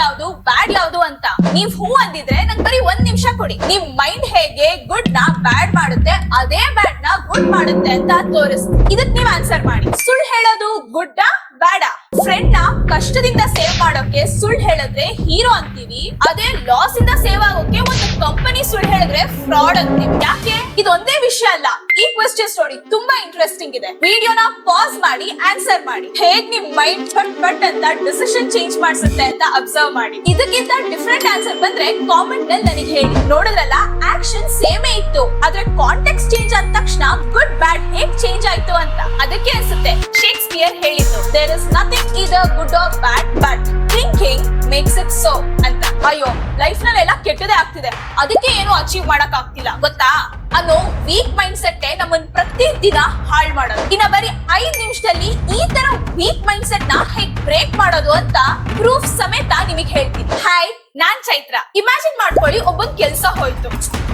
ಯಾವ್ದು ಬ್ಯಾಡ್ ಯಾವ್ದು ಅಂತ ನೀವ್ ಹೂ ಅಂದಿದ್ರೆ ನಂಗೆ ಬರೀ 1 ನಿಮಿಷ ಕೊಡಿ. ನಿಮ್ ಮೈಂಡ್ ಹೇಗೆ ಗುಡ್ ನ ಬ್ಯಾಡ್ ಮಾಡುತ್ತೆ ಅದೇ ಬ್ಯಾಡ್ ನ ಗುಡ್ ಮಾಡುತ್ತೆ ಅಂತ ತೋರಿಸ್ತೀನಿ. ಇದಕ್ ನೀವ್ ಆನ್ಸರ್ ಮಾಡಿ. ಸುಳ್ಳು ಹೇಳೋದು ಗುಡ್ಡ ಬ್ಯಾಡ? ಫ್ರೆಂಡ್ ನ ಕಷ್ಟದಿಂದ ಸೇವ್ ಮಾಡೋಕೆ ಸುಳ್ಳು ಹೇಳಿದ್ರೆ ಹೀರೋ ಅಂತೀವಿ, ಅದೇ ಲಾಸ್ ಇಂದ ಸೇವ್ ಆಗೋಕೆ ಒಂದು ಕಂಪನಿ ಸುಳ್ಳು ಹೇಳಿದ್ರೆ ಫ್ರಾಡ್ ಅಂತೀವಿ. ಯಾಕೆ? ಇದೊಂದೇ ವಿಷಯ ಅಲ್ಲ, ಈ ಕ್ವೆಶ್ಚನ್ಸ್ ನೋಡಿ ತುಂಬಾ ಇಂಟ್ರೆಸ್ಟಿಂಗ್ ಇದೆ. ವಿಡಿಯೋನ ಪಾಸ್ ಮಾಡಿ ಆನ್ಸರ್ ಮಾಡಿ. ಹೇಗ್ ನಿಮ್ ಮೈಂಡ್ ಬಟ್ ಅಂತ ಡಿಸಿಷನ್ ಚೇಂಜ್ ಮಾಡಿಸುತ್ತೆ ಅಂತ ಅಬ್ಸರ್ವ್ ಮಾಡಿ. ಇದಕ್ಕಿಂತ ಡಿಫ್ರೆಂಟ್ ಆನ್ಸರ್ ಬಂದ್ರೆ ಕಾಮೆಂಟ್ ನಲ್ಲಿ ನನಗೆ ಹೇಳಿ. ನೋಡಿದ್ರಲ್ಲ, ಆಕ್ಷನ್ ಸೇಮೇ ಇತ್ತು, ಆದ್ರೆ ಕಾಂಟೆಕ್ಸ್ಟ್ ಚೇಂಜ್ ಆದ ತಕ್ಷಣ ಗುಡ್ ಬ್ಯಾಡ್ ಹೇಗ್ ಚೇಂಜ್ ಆಯ್ತು ಅಂತ. ಅದಕ್ಕೆ ಅನ್ಸುತ್ತೆ ಶೇಕ್ಸ್ಪಿಯರ್ ಹೇಳಿದ್ದು, there is nothing either good or bad, but thinking makes it so ಅಂತ. ಅಯ್ಯೋ, ಲೈಫ್ ನಲ್ಲೆಲ್ಲ ಕೆಟ್ಟದೇ ಆಗ್ತಿದೆ, ಅದಕ್ಕೆ ಏನು ಅಚೀವ್ ಮಾಡಕ್ ಆಗ್ತಿಲ್ಲ ಗೊತ್ತಾ ಅನ್ನೋ ವೀಕ್ ಮೈಂಡ್ ಸೆಟ್ ನಮ್ಮನ್ನ ಪ್ರತಿ ದಿನ ಹಾಳ್ ಮಾಡೋದು. ಇನ್ನ ಬರೀ 5 ನಿಮಿಷದಲ್ಲಿ ಈ ತರ ವೀಕ್ ಮೈಂಡ್ ಸೆಟ್ ನ ಹೇಗ್ ಬ್ರೇಕ್ ಮಾಡೋದು ಅಂತ ಪ್ರೂಫ್ ಸಮೇತ ನಿಮಗೆ ಹೇಳ್ತೀನಿ. ಹಾಯ್, ನಾನ್ ಚೈತ್ರ. ಇಮ್ಯಾಜಿನ್ ಮಾಡ್ಕೊಳ್ಳಿ, ಒಬ್ಬನ್ ಕೆಲ್ಸ ಹೋಯ್ತು,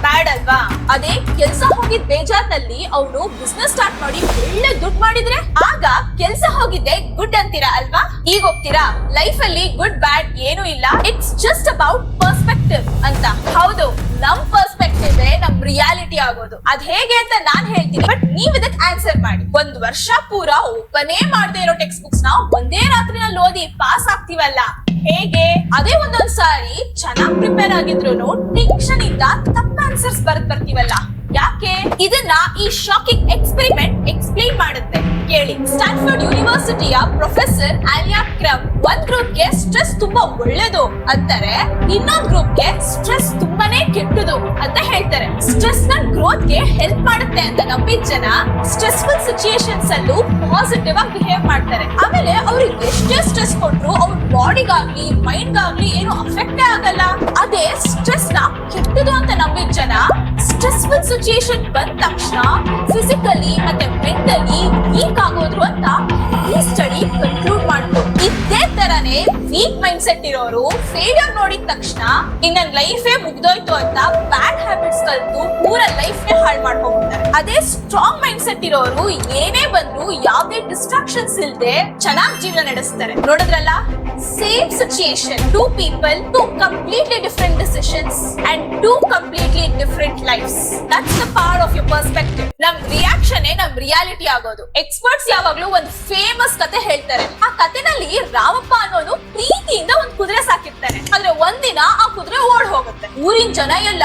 ಬ್ಯಾಡ್ ಅಲ್ವಾ? ಅದೇ ಕೆಲ್ಸ ಹೋಗಿದ್ ಬೇಜಾರ್ನಲ್ಲಿ ಅವನು ಬಿಸ್ನೆಸ್ ಸ್ಟಾರ್ಟ್ ಮಾಡಿ ಒಳ್ಳೆ ದುಡ್ಡು ಮಾಡಿದ್ರೆ ಆಗ ಕೆಲ್ಸ ಹೋಗಿದ್ದೆ ಗುಡ್ ಅಂತೀರಾ ಅಲ್ವಾ? ಈಗ ಹೋಗ್ತೀರಾ, ಲೈಫ್ ಅಲ್ಲಿ ಗುಡ್ ಬ್ಯಾಡ್ ಏನು ಇಲ್ಲ, ಇಟ್ಸ್ ಜಸ್ಟ್ ಅಬೌಟ್ ಪರ್ಸ್ಪೆಕ್ಟಿವ್ ಅಂತ. ಹೌದು, ನಮ್ ಪರ್ಸ್ಪೆಕ್ಟಿವ್ ನಮ್ ರಿಯಾಲಿಟಿ ಆಗೋದು. ಅದ್ ಹೇಗೆ ಅಂತ ನಾನ್ ಹೇಳ್ತೀನಿ, ಬಟ್ ನೀವ್ ಇದಕ್ ಆನ್ಸರ್ ಮಾಡಿ. 1 ವರ್ಷ ಪೂರ ಓಪನೇ ಮಾಡದೇ ಇರೋ ಟೆಕ್ಸ್ಟ್ ಬುಕ್ಸ್ ನ ಒಂದೇ ರಾತ್ರಿನಲ್ಲಿ ಓದಿ ಪಾಸ್ ಆಗ್ತೀವಲ್ಲ, ಹೇಗೆ? ಅದೇ ಒಂದೊಂದ್ ಸಾರಿ ಚೆನ್ನಾಗ್ ಪ್ರಿಪೇರ್ ಆಗಿದ್ರು ಟೆನ್ಷನ್ ಇಂದ ತಪ್ಪ ಆನ್ಸರ್ಸ್ ಬರ್ತೀವಲ್ಲ, ಯಾಕೆ? ಇದನ್ನ ಈ ಶಾಕಿಂಗ್ ಎಕ್ಸ್ಪೆರಿಮೆಂಟ್ ಎಕ್ಸ್ಪ್ಲೈನ್ ಮಾಡುತ್ತೆ, ಕೇಳಿ. ಸ್ಟ್ಯಾನ್ಫೋರ್ಡ್ ಯೂನಿವರ್ಸಿಟಿಯ ಪ್ರೊಫೆಸರ್ ಆಲಿಯಾ ಕ್ರಮ್ ಒಂದ್ ಗ್ರೂಪ್ ಗೆ ಸ್ಟ್ರೆಸ್ ತುಂಬಾ ಒಳ್ಳೇದು ಅಂತಾರೆ, ಇನ್ನೊಂದ್ ಗ್ರೂಪ್ ಗೆ ಸ್ಟ್ರೆಸ್ ತುಂಬಾನೇ ಕೆಟ್ಟದು ಅಂತ ಹೇಳ್ತಾರೆ. ಸ್ಟ್ರೆಸ್ ನ ಗ್ರೋತ್ ಗೆ ಹೆಲ್ಪ್ ಮಾಡುತ್ತೆ ಅಂತ ನಂಬಿದ ಜನ ಸ್ಟ್ರೆಸ್ಫುಲ್ ಸಿಚುಯೇಷನ್ಸ್ ಅಲ್ಲೂ ಪಾಸಿಟಿವ್ ಆಗಿ ಬಿಹೇವ್ ಮಾಡ್ತಾರೆ. ಆಮೇಲೆ ಅವ್ರಿಗೆ ಎಷ್ಟೇ ಸ್ಟ್ರೆಸ್ ಕೊಟ್ರು ಅವ್ರ ಬಾಡಿಗಾಗ್ಲಿ ಮೈಂಡ್ ಗಾಗ್ಲಿ ಏನು ಅಫೆಕ್ಟೇ ಆಗಲ್ಲ. ಅದೇ ಸ್ಟ್ರೆಸ್ ನ ಕೆಟ್ಟದು ಅಂತ ನಂಬಿದ ಜನ ಸ್ಟ್ರೆಸ್ಫುಲ್ ಸಿಚುಯೇಷನ್ ಬಂದ ತಕ್ಷಣ ಫಿಸಿಕಲಿ ಮತ್ತೆ ಮೆಂಟಲಿ ವೀಕ್ ಆಗೋದ್ರು ಅಂತ ಈ ಸ್ಟಡಿ ಕನ್ಕ್ಲೂಡ್ ಮಾಡ್ತು. ಇದೇ ತರನೇ ವೀಕ್ ಮೈಂಡ್ ಸೆಟ್ ಇರೋರು ಫೇಲಿಯರ್ ನೋಡಿದ ತಕ್ಷಣ ಇನ್ನ ಲೈಫೇ ಮುಗ್ದೋಯ್ತು ಅಂತ ಬ್ಯಾಡ್ ಹ್ಯಾಬಿಟ್ಸ್ ಕಲ್ತು ಪೂರ ಲೈಫ್ ನೇ ಹಾಳು ಮಾಡ್ಕೊಂಡ್ಬಿಡ್ತಾರೆ. ಅದೇ ಸ್ಟ್ರಾಂಗ್ ಮೈಂಡ್ ಸೆಟ್ ಇರೋರು ಏನೇ ಬಂದ್ರು ಯಾವ್ದೇ ಡಿಸ್ಟ್ರಾಕ್ಷನ್ಸ್ ಇಲ್ದೆ ಚೆನ್ನಾಗಿ ಜೀವನ ನಡೆಸ್ತಾರೆ. ನೋಡಿದ್ರಲ್ಲ, same situation, 2 people, 2 completely different decisions and 2 completely different lives. That's the power of your perspective. ನಮ್ ರಿಯಾಕ್ಷನ್ ನಮ್ ರಿಯಾಲಿಟಿ ಆಗೋದು. ಎಕ್ಸ್ಪರ್ಟ್ಸ್ ಯಾವಾಗ್ಲೂ ಒಂದು ಫೇಮಸ್ ಕತೆ ಹೇಳ್ತಾರೆ. ಆ ಕತೆನಲ್ಲಿ ರಾಮಪ್ಪ ಅನ್ನೋನು ಪ್ರೀತಿಯಿಂದ ಒಂದು ಕುದುರೆ ಸಾಕಿರ್ತಾನೆ. ಆದ್ರೆ ಒಂದಿನ ಆ ಕುದುರೆ ಓಡ್ ಹೋಗುತ್ತೆ. ಊರಿನ ಜನ ಎಲ್ಲ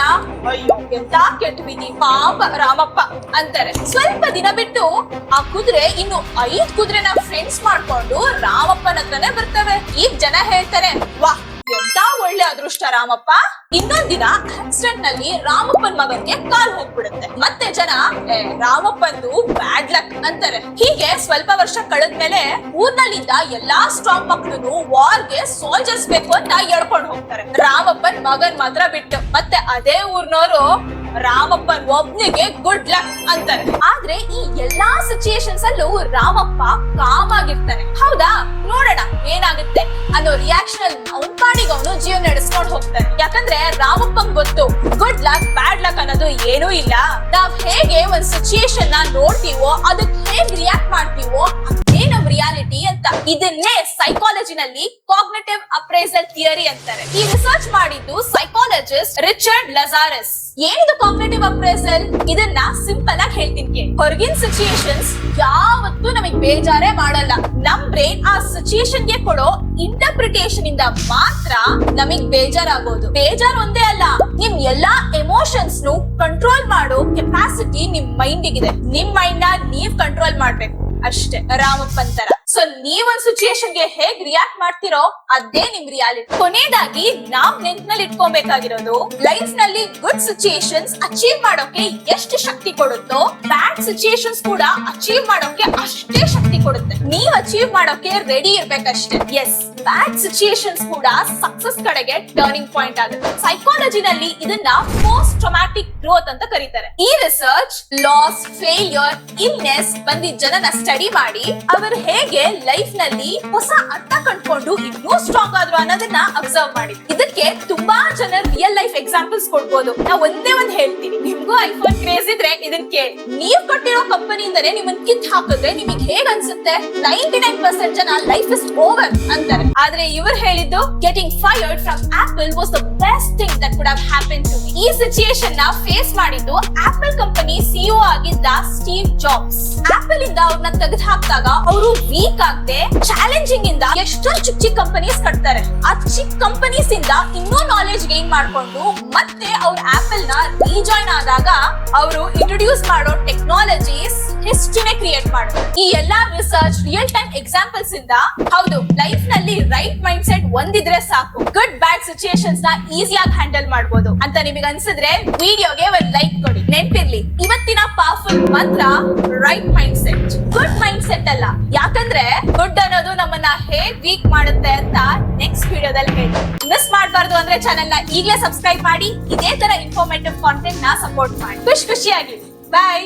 ಅಯ್ಯೋ ಎಂತ ಕೆಟ್ಟ ವಿಧಿ ಪಾಪ ರಾಮಪ್ಪ ಅಂತಾರೆ. ಸ್ವಲ್ಪ ದಿನ ಬಿಟ್ಟು ಆ ಕುದುರೆ ಇನ್ನು 5 ಕುದುರೆನ ಫ್ರೆಂಡ್ಸ್ ಮಾಡ್ಕೊಂಡು ರಾಮಪ್ಪನ ಹತ್ರನೇ ಬರ್ತವೆ. ಈಗ ಜನ ಹೇಳ್ತಾರೆ, ವಾಹ್ ಎಂತ ಒಳ್ಳೆ ಅದೃಷ್ಟ ರಾಮಪ್ಪ. ಇನ್ನೊಂದ್ ದಿನ ಆಕ್ಸಿಡೆಂಟ್ ನಲ್ಲಿ ರಾಮಪ್ಪನ್ ಮಗನ್ಗೆ ಕಾಲ್ ಹೋಗ್ಬಿಡುತ್ತೆ. ಮತ್ತೆ ಜನ ರಾಮಪ್ಪಂದು ಬ್ಯಾಡ್ ಲಕ್ ಅಂತಾರೆ. ಹೀಗೆ ಸ್ವಲ್ಪ ವರ್ಷ ಕಳೆದ್ಮೇಲೆ ಊರ್ನಲ್ಲಿದ್ದ ಎಲ್ಲಾ ಸ್ಟ್ರಾಂಗ್ ಮಕ್ಳು ವಾರ್ಗೆ ಸೋಲ್ಜರ್ಸ್ ಬೇಕು ಅಂತ ಎಳ್ಕೊಂಡು ಹೋಗ್ತಾರೆ, ರಾಮಪ್ಪನ್ ಮಗನ್ ಮಾತ್ರ ಬಿಟ್ಟು. ಮತ್ತೆ ಅದೇ ಊರ್ನವರು ರಾಮಪ್ಪನ್ ಒಬ್ನಿಗೆ ಗುಡ್ ಲಕ್ ಅಂತಾರೆ. ಆದ್ರೆ ಈ ಎಲ್ಲಾ ಸಿಚುಯೇಷನ್ಸ್ ಅಲ್ಲೂ ರಾಮಪ್ಪ ಕಾಮ್ ಆಗಿರ್ತಾನೆ. ಹೌದಾ? ನೋಡೋಣ ಏನಾಗುತ್ತೆ ಅನ್ನೋ ರಿಯಾಕ್ಷನ್ ಅವ್ನ ಪಾಡಿಗೆ ಅವನು ಜೀವನ ನಡೆಸ್ಕೊಂಡು ಹೋಗ್ತಾನೆ. ಯಾಕಂದ್ರೆ ರಾಮಪ್ಪಂಗ್ ಗೊತ್ತು ಗುಡ್ ಲಕ್ ಬ್ಯಾಡ್ ಲಕ್ ಅನ್ನೋದು ಏನೂ ಇಲ್ಲ. ನಾವ್ ಹೇಗೆ ಒಂದ್ ಸಿಚುಯೇಷನ್ ನ ನೋಡ್ತೀವೋ ಅದಕ್ಕೆ ಹೇಗ್ ರಿಯಾಕ್ಟ್ ಮಾಡ್ತೀವೋ ಅದೇ ನಮ್ ರಿಯಾಲಿಟಿ ಅಂತ. ಇದನ್ನೇ ಸೈಕಾಲಜಿನಲ್ಲಿ ಕಾಗ್ನಿಟಿವ್ ಅಪ್ರೈಸಲ್ ಥಿಯರಿ ಅಂತಾರೆ. ಈ ರಿಸರ್ಚ್ ಮಾಡಿದ್ದು ಸೈಕಾಲಜಿಸ್ಟ್ ರಿಚರ್ಡ್ ಲಜಾರಸ್. ಏನಿದು ಕಾಗ್ನಿಟಿವ್ ಅಪ್ರೈಸಲ್? ಇದನ್ನ ಸಿಂಪಲ್ ಆಗಿ ಹೇಳ್ತೀನಿ. ಹೊರಗಿನ ಸಿಚುಯೇಷನ್ಸ್ ಯಾವತ್ತೂ ನಮಗ್ ಬೇಜಾರೇ ಮಾಡಲ್ಲ. ನಮ್ ಬ್ರೈನ್ ಆ ಸಿಚುಯೇಷನ್ ಗೆ ಕೊಡೋ ಇಂಟರ್ಪ್ರಿಟೇಷನ್ ಇಂದ ಮಾತ್ರ ನಮಗ್ ಬೇಜಾರಾಗೋದು. ಬೇಜಾರ್ ಒಂದೇ ಅಲ್ಲ, ನಿಮ್ ಎಲ್ಲಾ ಎಮೋಷನ್ಸ್ ನು ಕಂಟ್ರೋಲ್ ಮಾಡೋ ಕೆಪಾಸಿಟಿ ನಿಮ್ ಮೈಂಡ್ ಗಿದೆ. ನಿಮ್ ಮೈಂಡ್ ನ ನೀವ್ ಕಂಟ್ರೋಲ್ ಮಾಡ್ಬೇಕು ಅಷ್ಟೇ, ರಾಮಪ್ಪನ್ ತರ. ಸೊ ನೀವೊಂದ್ ಸಿಚುಯೇಷನ್ ಗೆ ಹೇಗ್ ರಿಯಾಕ್ಟ್ ಮಾಡ್ತಿರೋ ಅದೇ ನಿಮ್ ರಿಯಾಲಿಟಿ. ಕೊನೆಯದಾಗಿ ನಾವ್ ನೆನ್ಪಿನಲ್ಲಿ ಇಟ್ಕೊಬೇಕಾಗಿರೋದು, ಲೈಫ್ ನಲ್ಲಿ ಗುಡ್ ಸಿಚುಯೇಷನ್ಸ್ ಅಚೀವ್ ಮಾಡೋಕೆ ಎಷ್ಟು ಶಕ್ತಿ ಕೊಡುತ್ತೋ ಬ್ಯಾಡ್ ಸಿಚುಯೇಷನ್ಸ್ ಕೂಡ ಅಚೀವ್ ಮಾಡೋಕೆ ಅಷ್ಟೇ ಶಕ್ತಿ ಕೊಡುತ್ತೆ. ನೀವ್ ಅಚೀವ್ ಮಾಡೋಕೆ ರೆಡಿ ಇರ್ಬೇಕಷ್ಟೇ. ಎಸ್, ಬ್ಯಾಡ್ ಸಿಚುಯೇಷನ್ಸ್ ಕೂಡ ಸಕ್ಸಸ್ ಕಡೆಗೆ ಟರ್ನಿಂಗ್ ಪಾಯಿಂಟ್ ಆಗುತ್ತೆ. ಸೈಕಾಲಜಿನಲ್ಲಿ ಇದನ್ನ ಪೋಸ್ಟ್ ಟ್ರಾಮಾಟಿಕ್ ಗ್ರೋತ್ ಅಂತ ಕರೀತಾರೆ. ಈ ರಿಸರ್ಚ್ ಲಾಸ್, ಫೇಲ್ಯೂರ್, ಇಲ್ನೆಸ್ ಬಂದಿದ್ದ ಜನನ ಸ್ಟಡಿ ಮಾಡಿ ಅವರು ಹೇಗೆ ಲೈಫ್ ನಲ್ಲಿ ಹೊಸ ಅರ್ಥ ಕಂಡ್ಕೊಂಡು ಇನ್ನೂ ಸ್ಟ್ರಾಂಗ್ ಆದ್ರು ಅನ್ನೋದನ್ನ ಅಬ್ಸರ್ವ್ ಮಾಡಿ. ಇದಕ್ಕೆ ತುಂಬಾ ಜನ ರಿಯಲ್ ಲೈಫ್ ಎಕ್ಸಾಂಪಲ್ಸ್ ಕೊಡ್ಬೋದು. ನಾ ಒಂದೇ ಒಂದ್ ಹೇಳ್ತೀನಿ, ನಿಮ್ಗೂ ಐಫೋನ್ ಕ್ರೇಜ್ ಇದ್ರೆ ಇದನ್ ಕೇಳಿ. ನೀವ್ ಕೊಟ್ಟಿರೋ ಕಂಪನಿಯಿಂದನೇ ನಿಮ್ಮನ್ ಕಿತ್ ಹಾಕಿದ್ರೆ ನಿಮಗ್ ಹೇಗ್ ಅನ್ಸುತ್ತೆ? 99% ಜನ ಲೈಫ್ ಇಸ್ ಓವರ್ ಅಂತಾರೆ. ಆದ್ರೆ ಇವರು ಹೇಳಿದ್ದು getting fired from Apple was the best thing that could have happen to me. ಈ ಸಿಚುಯೇಷನ್ ನ ಫೇಸ್ ಮಾಡಿದ್ದು ಆಪಲ್ ಕಂಪನಿ ಸಿಇಒ ಆಗಿದ್ದ ಸ್ಟೀವ್ ಜಾಬ್ಸ್. ಆಪಲ್ ಇಂದ ಅವ್ರನ್ನ ತೆಗೆದು ಹಾಕಿದಾಗ ಅವರು ವೀಕ್ ಆಗದೆ ಚಾಲೆಂಜಿಂಗ್ ಇಂದ ಎಷ್ಟೊಂದು ಚಿಕ್ಕ ಚಿಕ್ಕ ಕಂಪನೀಸ್ ಕಟ್ತಾರೆ. ಆ ಚಿಕ್ಕ ಕಂಪನೀಸ್ ಇಂದ ಇನ್ನೂ ನಾಲೆಜ್ ಗೈನ್ ಮಾಡ್ಕೊಂಡು ಮತ್ತೆ ಅವ್ರ ಆಪಲ್ ನ ರೀಜಾಯ್ನ್ ಆದಾಗ ಅವರು ಇಂಟ್ರೊಡ್ಯೂಸ್ ಮಾಡೋ ಟೆಕ್ನಾಲಜೀಸ್ ಹಿಸ್ಟ್ರಿನೇ ಕ್ರಿಯೇಟ್ ಮಾಡೋದು. ಈ ಎಲ್ಲಾ ರಿಸರ್ಚ್ ರಿಯಲ್ ಟೈಮ್ ಎಕ್ಸಾಂಪಲ್ಸ್ ಇಂದ ಹೌದು ಲೈಫ್ ನಲ್ಲಿ ರೈಟ್ ಮೈಂಡ್ ಸೆಟ್ ಒಂದಿದ್ರೆ ಸಾಕು, ಗುಡ್ ಬ್ಯಾಡ್ ಸಿಚುಯೇಷನ್ಸ್ ನ ಈಸಿಯಾಗಿ ಹ್ಯಾಂಡಲ್ ಮಾಡಬಹುದು ಅಂತ ನಿಮಗೆ ಅನ್ಸಿದ್ರೆ ವಿಡಿಯೋಗೆ ಒಂದು ಲೈಕ್ ಕೊಡಿ. ನೆನ್ಪಿರ್ಲಿ, ಇವತ್ತಿನ ಪವರ್ಫುಲ್ ಮಂತ್ರ right mind set, good mind set ಅಲ್ಲ. ಯಾಕಂದ್ರೆ ಗುಡ್ ಅನ್ನೋದು ನಮ್ಮನ್ನ ಹೇಗ್ ವೀಕ್ ಮಾಡುತ್ತೆ ಅಂತ ನೆಕ್ಸ್ಟ್ ವಿಡಿಯೋದಲ್ಲಿ ಹೇಳಿ. ಮಿಸ್ ಮಾಡಬಾರ್ದು ಅಂದ್ರೆ ಚಾನೆಲ್ ನ ಈಗಲೇ ಸಬ್ಸ್ಕ್ರೈಬ್ ಮಾಡಿ, ಇದೇ ತರ ಇನ್ಫಾರ್ಮೇಟಿವ್ ಕಾಂಟೆಂಟ್ ನ ಸಪೋರ್ಟ್ ಮಾಡಿ. ಖುಷಿಯಾಗಿ ಬಾಯ್.